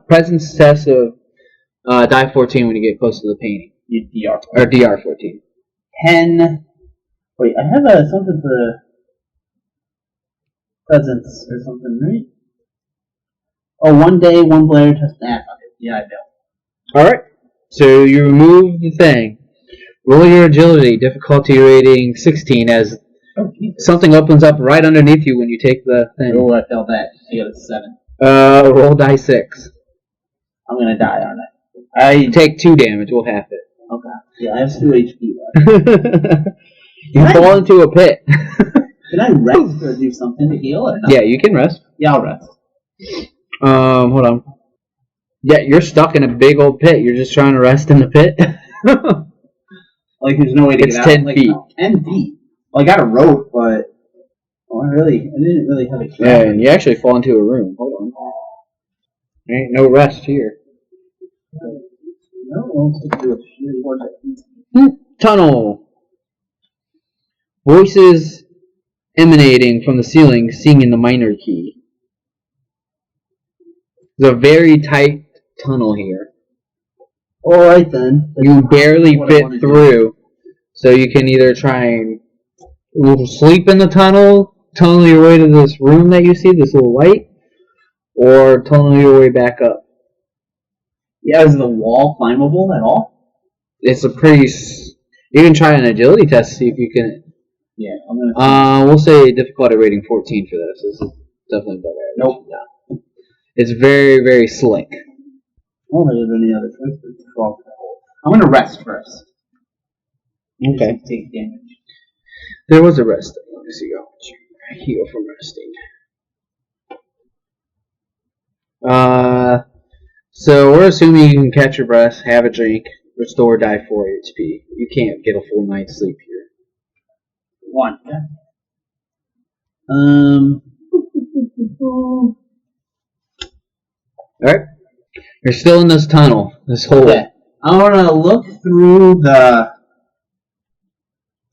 presence test of die 14 when you get close to the painting. DR. Or DR 14. 10. Wait, I have something for presence or something, right? Oh, 1 day, 1 player test. Fuck it. Yeah, I failed. Alright. So you remove the thing. Roll your agility, difficulty rating 16, as something opens up right underneath you when you take the thing. Oh, I failed that. I got a 7. Roll die 6. I'm gonna die, aren't I? You take 2 damage, we'll half it. Okay. Yeah, I have 2 HP left. You fall into a pit. Can I rest or do something to heal or not? Yeah, you can rest. Yeah, I'll rest. Hold on. Yeah, you're stuck in a big old pit. You're just trying to rest in the pit. Like, there's no way to get out. It's 10 like, feet. No, 10 feet. Well, I got a rope, but I didn't really have a camera. Yeah, and you actually fall into a room. Hold on. There ain't no rest here. No, Tunnel. Voices emanating from the ceiling, sing in the minor key. There's a very tight tunnel here. Alright then. You barely fit through, so you can either try and sleep in the tunnel your way to this room that you see, this little light, or tunnel your way back up. Yeah, is the wall climbable at all? It's a pretty... You can try an agility test to see if you can... Yeah, I'm gonna... we'll say difficulty rating 14 for this. This is definitely above average. Nope. No. It's very, very slick. I don't think there's any other choice but to fall. I'm gonna rest first. Okay. Take damage. There was a rest. Let me see how much you heal from resting. So we're assuming you can catch your breath, have a drink, Restore die 4 HP. You can't get a full night's sleep here. 1. Alright. You're still in this tunnel. This hole. Okay. I want to look through the...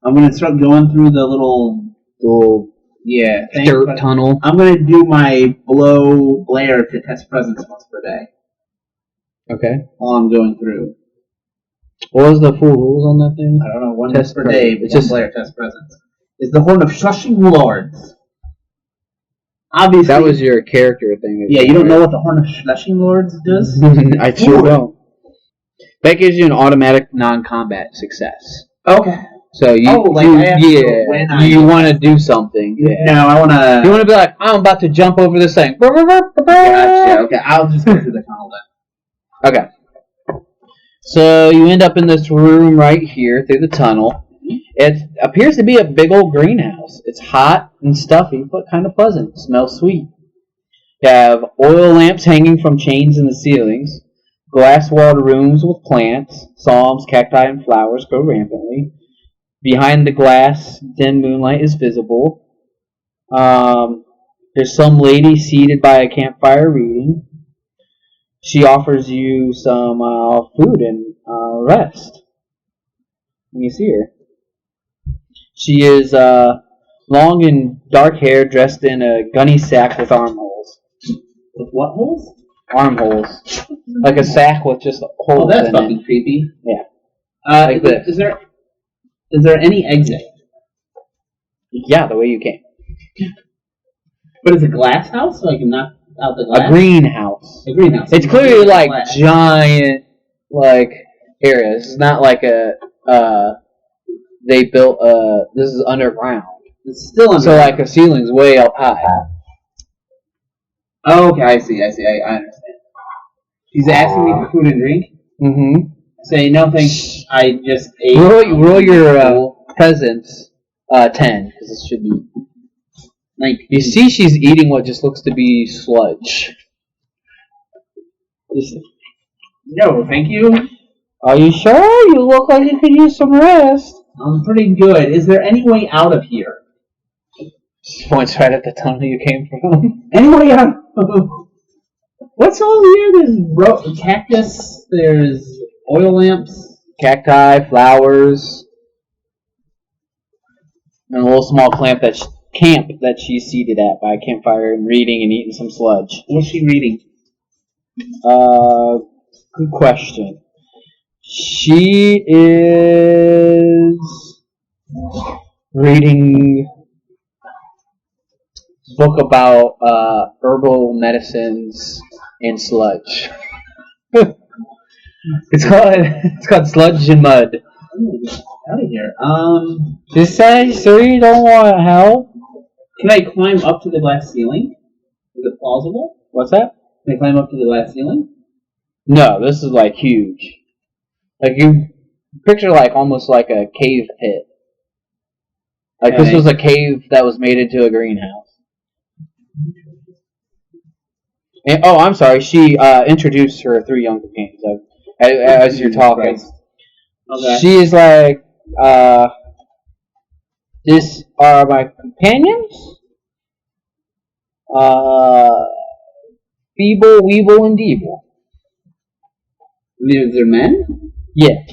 I'm going to start going through the little thing, dirt tunnel. I'm going to do my blare to test presence once per day. Okay. While I'm going through. What was the full rules on that thing? I don't know, one Test per day, but it's just blare test presence. Is the Horn of Shushing Lords. Obviously. That was your character thing. Yeah, you don't know what the Horn of Shushing Lords does? I sure don't. That gives you an automatic non-combat success. Okay. So you want to do something. Yeah. No, I want to... You want to be like, I'm about to jump over this thing. Gotcha. Okay, I'll just go through the tunnel then. Okay. So you end up in this room right here through the tunnel. It appears to be a big old greenhouse. It's hot and stuffy, but kind of pleasant. It smells sweet. You have oil lamps hanging from chains in the ceilings. Glass-walled rooms with plants. Psalms, cacti, and flowers grow rampantly. Behind the glass, dim moonlight is visible. There's some lady seated by a campfire reading. She offers you some food and rest when you see her. She is long and dark hair, dressed in a gunny sack with armholes. With what holes? Armholes. Like a sack with just holes Oh, that's in fucking it. creepy. Yeah. Like this. Is there any exit? Yeah, the way you came. But it's a glass house, so I can knock out the glass? A greenhouse. A greenhouse. It's clearly like giant, like areas. It's not like they built this is underground. It's still underground. So like the ceiling's way up high. Oh, okay, I see, I understand. She's asking me for food and drink? Mm-hmm. Say, no thanks, I just ate... Roll your presence 10, because it should be... 19. You see she's eating what just looks to be sludge. No, thank you. Are you sure? You look like you could use some rest. I'm pretty good. Is there any way out of here? She points right at the tunnel you came from. Any way out? What's all here? There's cactus, there's oil lamps. Cacti, flowers, and a little small camp that she's seated at by a campfire and reading and eating some sludge. What's she reading? Good question. She is reading a book about herbal medicines and sludge. It's called Sludge and Mud. Out of here. Just say, sir, you don't want help? Can I climb up to the glass ceiling? Is it plausible? What's that? Can I climb up to the glass ceiling? No, this is like huge. Like you picture like almost like a cave pit. Like this was a cave that was made into a greenhouse. And, oh, I'm sorry. She introduced her 3 young companions as you're talking. Okay. She is like, "This are my companions. Feeble, Weeble, and Deeble." They're men? Yeah.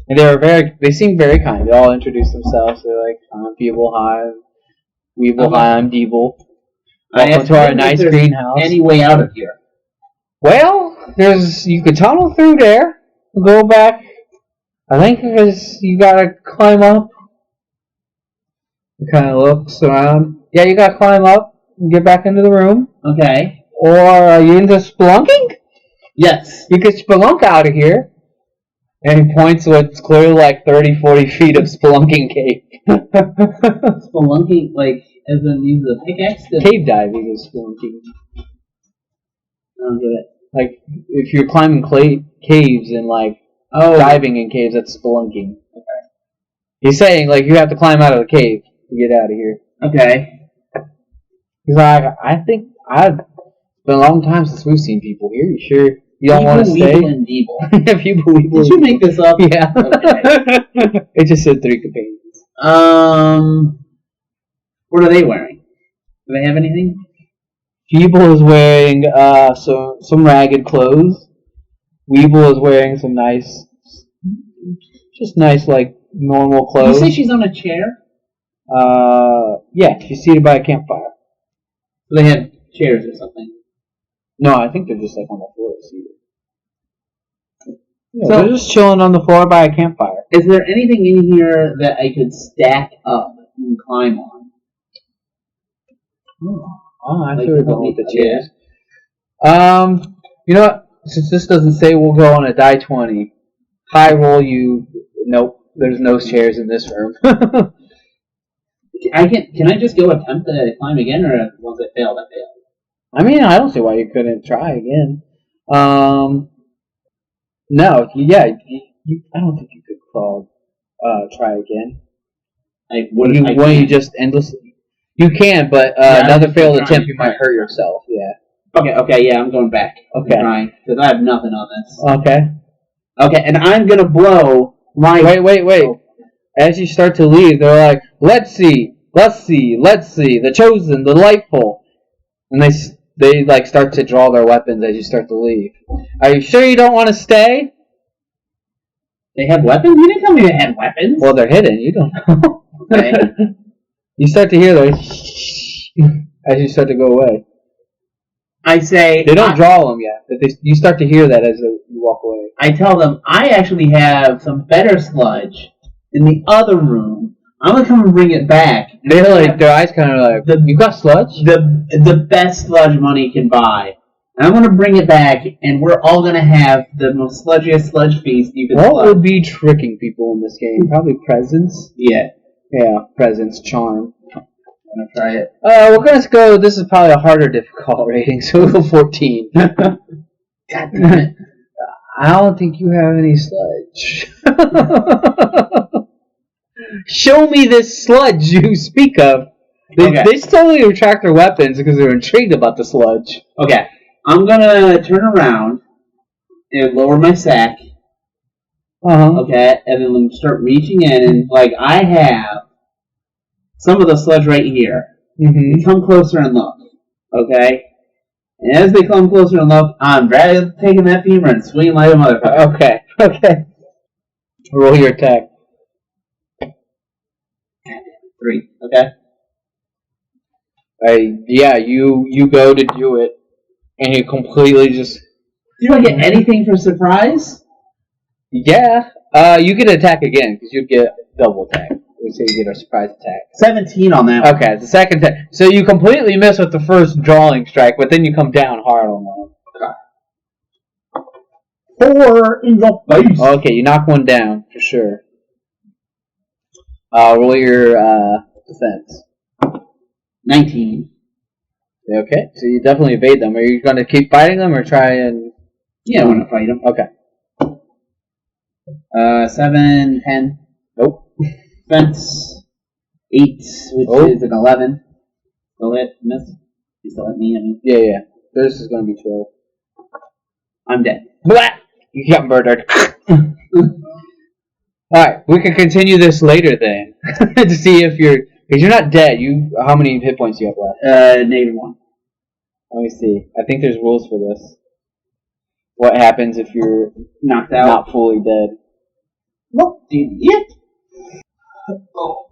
And they seem very kind. They all introduce themselves. They're like, I'm Feeble, hi, I'm Weeble, hi, I'm Deeble. Welcome to our nice greenhouse. Any way out of here? Well, you could tunnel through there, go back. I think you gotta climb up. It kind of looks around. Yeah, you gotta climb up and get back into the room. Okay. Or are you into spelunking? Yes. You could spelunk out of here. And he points what's clearly like 30, 40 feet of spelunking cave. Spelunking, like, as in use a pickaxe? Cave diving is spelunking. I don't get it. Like, if you're climbing caves and, like, diving in caves, that's spelunking. Okay. He's saying, like, you have to climb out of the cave to get out of here. Okay. He's like, I think it's been a long time since we've seen people here. You You don't want to stay? Weeble, and Deeble. If you believe Did you make this up? Yeah. Okay. It just said 3 companions. What are they wearing? Do they have anything? Feeble is wearing some ragged clothes. Weeble is wearing some nice, just nice like normal clothes. Did you say she's on a chair? Yeah, she's seated by a campfire. Do they have chairs or something? No, I think they're just like on the floor seated. Yeah, So- they're just chilling on the floor by a campfire. Is there anything in here that I could stack up and climb on? Oh, I Like, feel we're going with the yeah. chairs. You know what? Since this doesn't say, we'll go on a die 20. High roll you. Nope. There's no chairs in this room. Can I just go attempt to climb again, or once I fail, I fail? I mean, I don't see why you couldn't try again. No, yeah, I don't think you could crawl. Try again. Like, When you just endlessly. You can, but Yeah, another I'm failed trying, attempt, you might right. hurt yourself. Yeah. Okay, yeah, I'm going back. Okay. Because I have nothing on this. Okay. Okay, and I'm gonna blow my. Wait. Oh. As you start to leave, they're like, let's see, the chosen, the delightful. And they like start to draw their weapons as you start to leave. Are you sure you don't want to stay? They have weapons? You didn't tell me they had weapons. Well, they're hidden. You don't know. Okay. You start to hear those as you start to go away. I say They don't draw them yet, but you start to hear that as you walk away. I tell them I actually have some better sludge in the other room. I'm gonna come and bring it back. They're like, their eyes kind of like, you got sludge? The best sludge money can buy. And I'm gonna bring it back, and we're all gonna have the most sludgiest sludge feast you can. What sludge. would be tricking people in this game? Probably presence. Yeah, Yeah, presence, charm. I'm gonna try it. We're gonna go. This is probably a harder difficult rating, so we'll go 14. God damn it! I don't think you have any sludge. Show me this sludge you speak of. They totally retract their weapons because they're intrigued about the sludge. Okay, I'm gonna turn around and lower my sack. Okay, and then start reaching in, and like I have some of the sludge right here. Mm-hmm. Come closer and look. Okay, and as they come closer and look, I'm taking that femur and swinging like a motherfucker. Okay. Roll your attack. 3. Okay. Yeah, you go to do it, and you completely just. Do I get anything for surprise? Yeah. You get attack again because you get double attack. We say you get a surprise attack. 17 on that one. Okay, the second attack. So you completely miss with the first drawing strike, but then you come down hard on one. 4 in the face. Okay, you knock one down for sure. Roll your defense. 19. Okay, so you definitely evade them. Are you going to keep fighting them or try and? Yeah, I want to fight him. Okay. 7, 10. Nope. Defense 8, which is an 11. Still hit, miss. You still hit me, I mean. Yeah. This is going to be 12. I'm dead. Blah! You got murdered. Alright, we can continue this later then. To see if you're. Because you're not dead. How many hit points do you have left? -1. Let me see. I think there's rules for this. What happens if you're Knocked out. not fully dead? Nope, dude. Yep. Oh,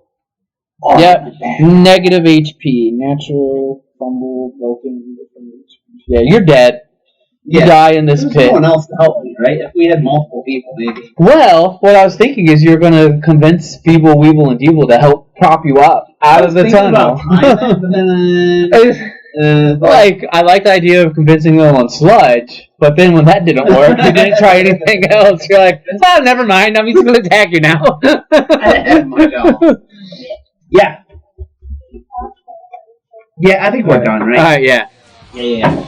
Yep. my bad. Negative HP. Natural, fumble, broken. Yeah, you're dead. You die in this There's pit. someone else to help me, right? If we had multiple people, maybe. Well, what I was thinking is you're going to convince Feeble, Weeble, and Deeble to help prop you up out of the tunnel. Like, I like the idea of convincing them on sludge, but then when that didn't work, you didn't try anything else. You're like, oh, never mind. I'm just going to attack you now. Yeah. Yeah, I think we're done, right? Alright, yeah. Yeah.